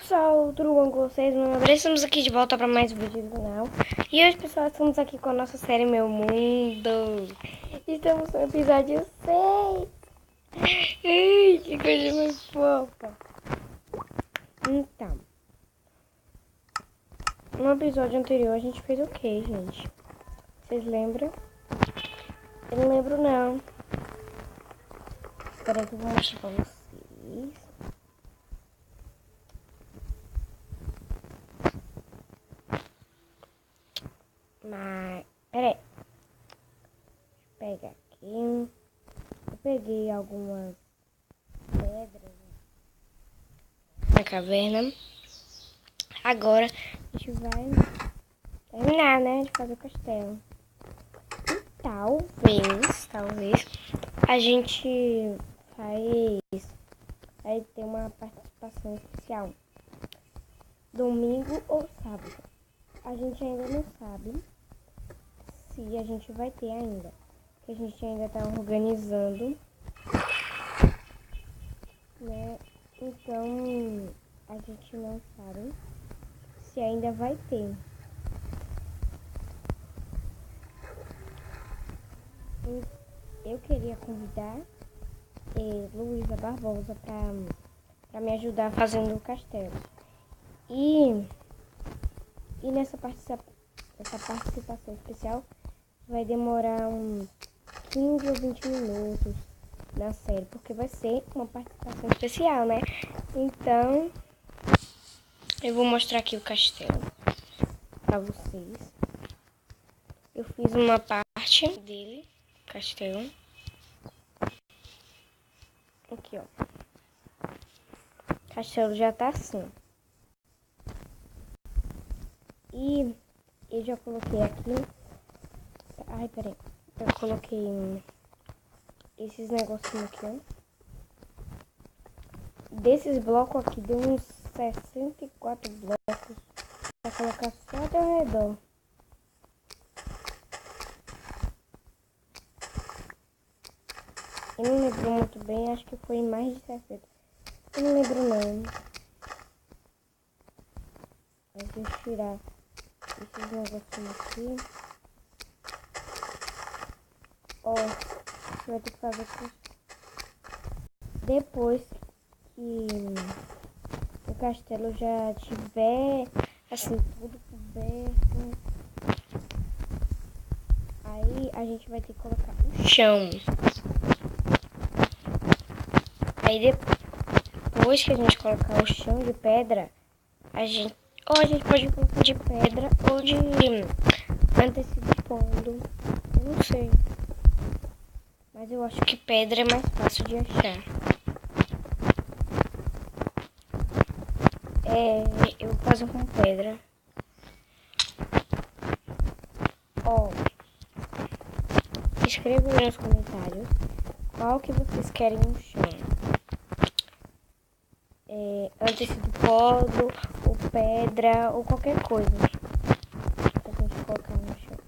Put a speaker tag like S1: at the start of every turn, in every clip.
S1: pessoal, tudo bom com vocês? Meu nome é Estamos aqui de volta para mais um vídeo do canal. E hoje, pessoal, estamos aqui com a nossa série Meu Mundo. Estamos no episódio 6. Ai, que coisa mais fofa. Então, no episódio anterior a gente fez o quê, gente? Vocês lembram? Eu não lembro, não. Espera aí que eu vou mostrar para vocês. Mas, peraí. Deixa eu pegar aqui. Eu peguei algumas pedras na caverna. Agora a gente vai terminar, né, de fazer o castelo. E talvez a gente vai ter uma participação especial. Domingo ou sábado. A gente ainda não sabe se a gente vai ter ainda. Porque a gente ainda tá organizando, né? Então a gente não sabe se ainda vai ter. Eu queria convidar Luísa Barbosa para me ajudar fazendo o castelo. E nessa participação especial vai demorar uns 15 ou 20 minutos na série, porque vai ser uma participação especial, né? Então, eu vou mostrar aqui o castelo para vocês. Eu fiz uma parte dele, castelo. Aqui, ó. O castelo já tá assim. E eu já coloquei aqui. Ai, peraí. Eu coloquei esses negocinhos aqui, ó. Desses blocos aqui, deu uns 64 blocos pra colocar só ao redor. Eu não lembro muito bem, acho que foi mais de 60. Eu não lembro não. Mas deixa eu tirar esses negocinhos aqui. Ó, você vai ter que fazer aqui. Depois que o castelo já tiver assim tudo coberto, aí a gente vai ter que colocar o chão. Aí depois que a gente colocar o chão de pedra, a gente pode colocar de pedra ou de antecipo de pano. Eu não sei. Mas eu acho que pedra é mais fácil de achar. Eu vou fazer com pedra. Ó, escrevam aí nos comentários qual que vocês querem no chão. Antecipo de pano, ou pedra, ou qualquer coisa pra gente colocar no chão.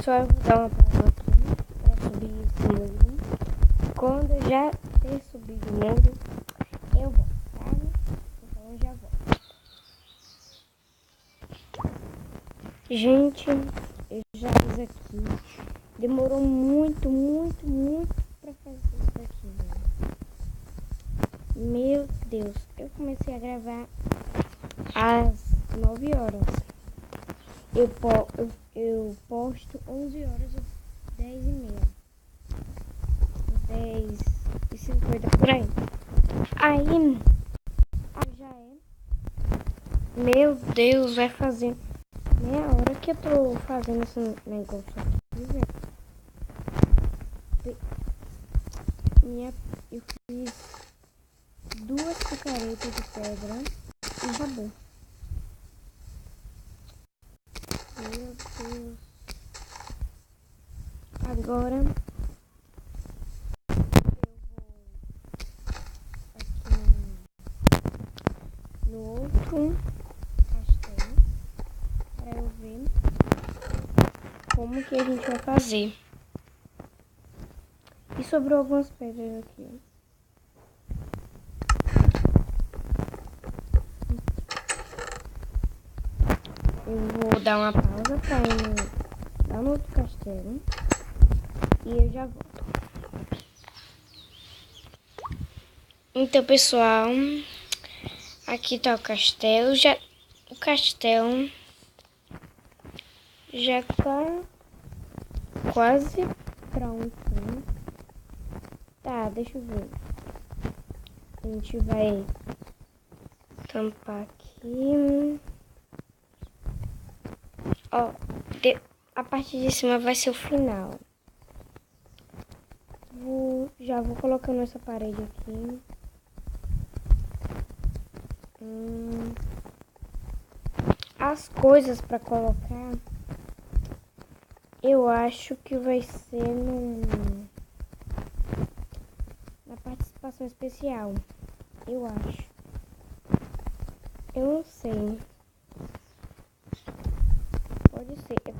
S1: Só eu vou dar uma pausa aqui para subir esse muro. Quando eu já ter subido o muro, eu vou, tá? Então eu já vou. Gente, eu já fiz aqui. Demorou muito para fazer isso aqui, né? Meu Deus, eu comecei a gravar às 9 horas. Eu posto 11 horas ou 10h30. 10h50 por aí. Aí já é. Meu Deus, vai fazer meia hora que eu tô fazendo esse negócio aqui, velho. Eu fiz 2 picaretas de pedra e acabou. Meu Deus. Agora eu vou aqui no outro castelo para eu ver como que a gente vai fazer. E sobrou algumas pedras aqui. Eu vou dar uma pausa para ir lá no outro castelo e eu já volto. Então, pessoal, aqui tá o castelo. O castelo já tá quase pronto. Tá, deixa eu ver. A gente vai tampar aqui. Ó, a parte de cima vai ser o final. Já vou colocando essa parede aqui. As coisas para colocar, eu acho que vai ser na participação especial. Eu acho. Eu não sei. Pode ser.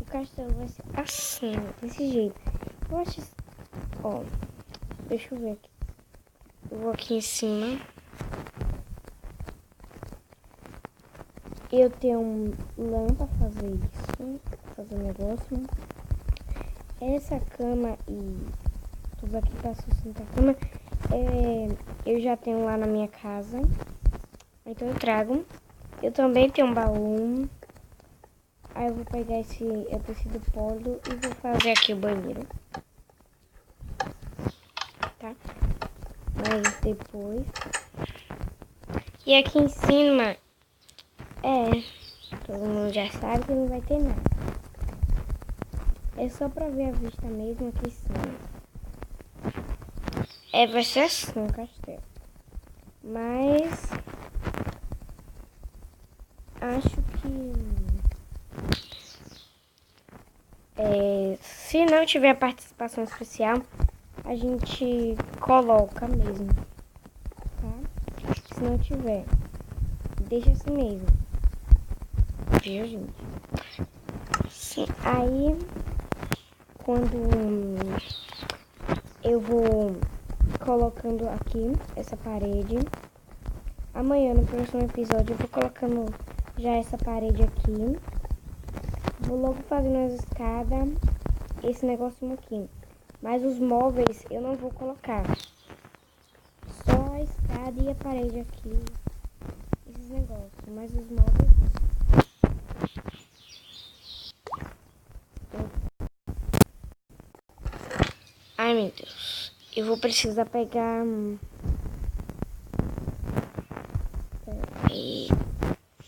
S1: O castelo vai ser assim, desse jeito. Eu acho. Ó, deixa eu ver aqui. Eu vou aqui em cima. Eu tenho lã pra fazer isso. Fazer o negócio. Essa cama e tudo aqui pra sustentar a cama. Eu já tenho lá na minha casa. Então eu trago. Eu também tenho um baú. Aí eu vou pegar esse tecido polo e vou fazer aqui o banheiro. Tá? Mas depois. E aqui em cima, todo mundo já sabe que não vai ter nada. É só pra ver a vista mesmo aqui em cima. Vai ser assim o castelo. Mas acho que se não tiver participação especial, a gente coloca mesmo, tá? Se não tiver, deixa assim mesmo. Viu, gente? Sim, aí quando eu vou colocando aqui essa parede, amanhã no próximo episódio eu vou colocando já essa parede aqui. Vou logo fazendo as escadas, esse negocinho aqui. Mas os móveis eu não vou colocar. Só a escada e a parede aqui. Esses negócios. Mas os móveis não. Ai, meu Deus. Eu vou precisar pegar...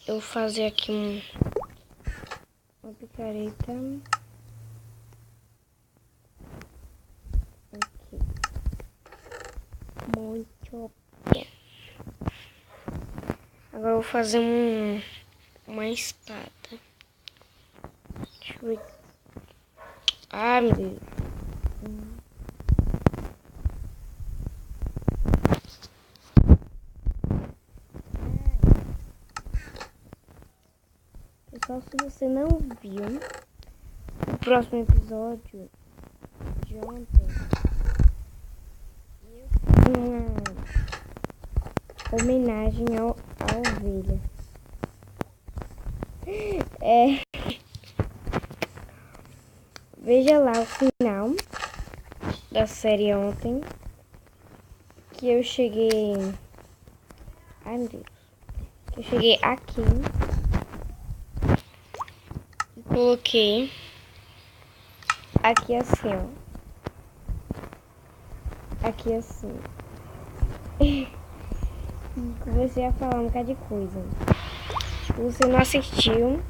S1: eu vou fazer aqui uma picareta. Aqui. Muito bem. Agora eu vou fazer uma espada. Deixa eu ver. Ah, meu Deus. Pessoal, se você não viu o próximo episódio de ontem, eu fiz uma homenagem à ovelha. Veja lá o final da série ontem, que eu cheguei... Ai, meu Deus. Eu cheguei aqui e coloquei aqui assim, ó. Aqui assim. Comecei a falar um bocado de coisa. Se você não assistiu,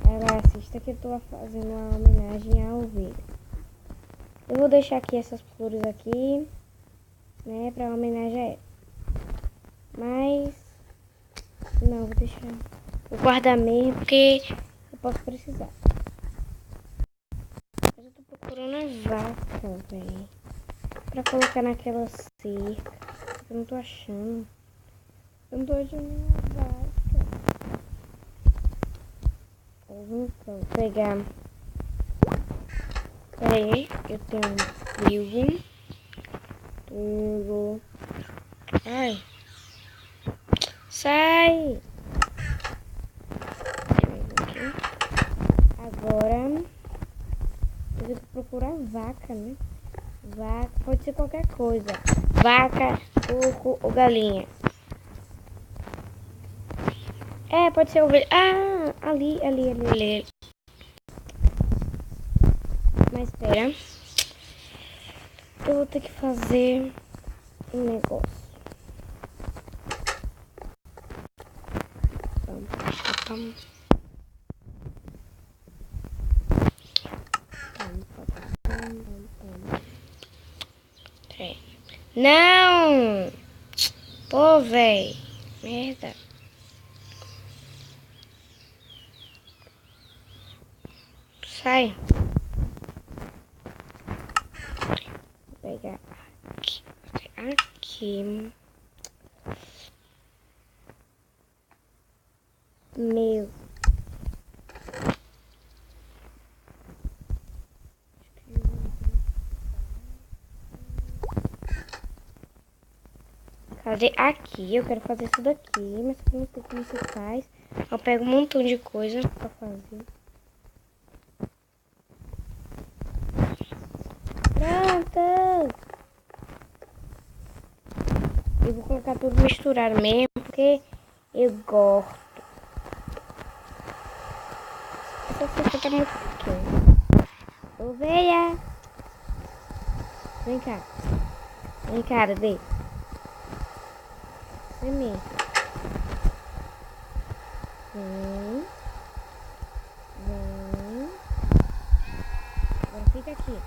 S1: ela assista que eu tô fazendo uma homenagem à ovelha. Eu vou deixar aqui essas flores aqui, né, pra homenagem a ela. Mas não, vou deixar. Vou guardar mesmo porque eu posso precisar. Mas eu tô procurando a vaca, velho, pra colocar naquela cerca. Eu não tô achando. Eu não tô achando nenhuma vaca. Vamos então pegar. Pera aí, eu tenho um livro. Tudo. Ai. Sai! Agora eu tenho que procurar vaca, né? Vaca, pode ser qualquer coisa. Vaca, porco ou galinha. É, pode ser ovelha. Ah, ali. Mas espera. Eu vou ter que fazer um negócio. Não! Pô, véi. Merda. Sai. Vou pegar aqui. Aqui. Meu. Cadê? Aqui. Eu quero fazer isso daqui, mas eu não sei como se faz. Eu pego um montão de coisa pra fazer. Pronto! Eu vou colocar tudo misturado mesmo, porque eu gosto. Essa cesta tá muito pequena. Ovelha! Vem cá. Vem cá, bebê. Vem mesmo. Vem. Vem. Agora fica aqui.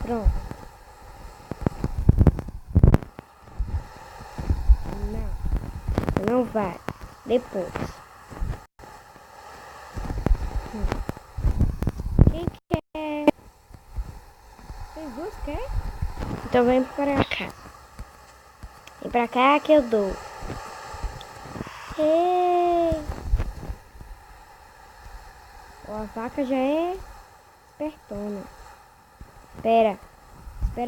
S1: Pronto. Não. Não vai. Depois. Quem quer? Vocês duas querem? Então vem pra cá. Vem pra cá que eu dou. Ei! Ó, a vaca já é espertona. Espera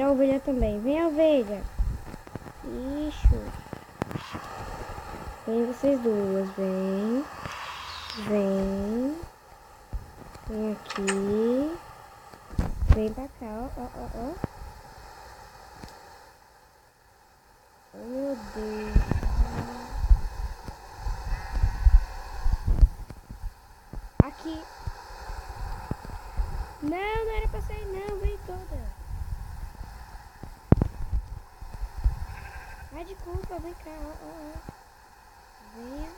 S1: a ovelha também. Vem, a ovelha. Ixi. Vem vocês duas. Vem. Vem. Vem aqui. Vem pra cá, ó. Oh, meu Deus. Aqui. Não era pra sair não. Vem toda. Ai, desculpa. Vem cá, ó. Vem.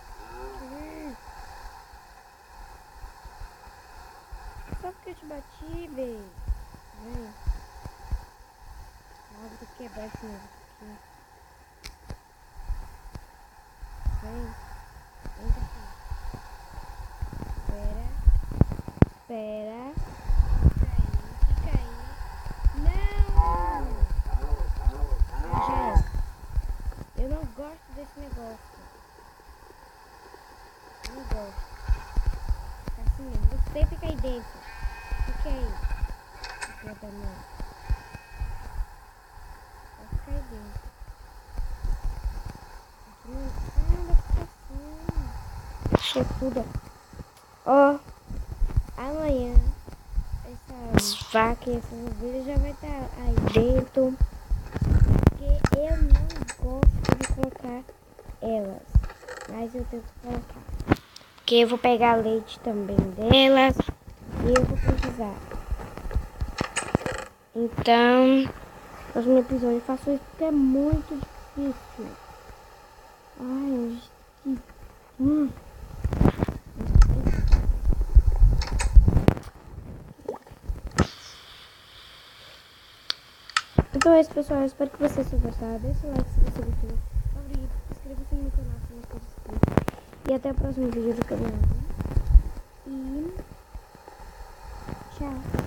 S1: Só porque eu te bati, bem. Vem. Ah, vou ter que quebrar esse negócio aqui. Vem aqui. Espera. Fica aí. Não! Jéssica, eu não gosto desse negócio. Não gosto. Assim mesmo. Você fica aí dentro. Fica aí. Fica também. Vai ficar aí dentro. Deixa tudo. Ó, amanhã essas vacas e essas ovelhas já vai estar aí dentro. Porque eu não gosto de colocar elas. Mas eu tenho que colocar. Porque eu vou pegar leite também delas. E eu vou precisar. Então, no próximo episódio eu faço isso porque é muito difícil. Ai, Então é isso, pessoal. Eu espero que vocês tenham gostado. Deixa o like se você gostou. Favorito, inscreva-se no canal se não for inscrito. E até o próximo vídeo do canal. E tchau.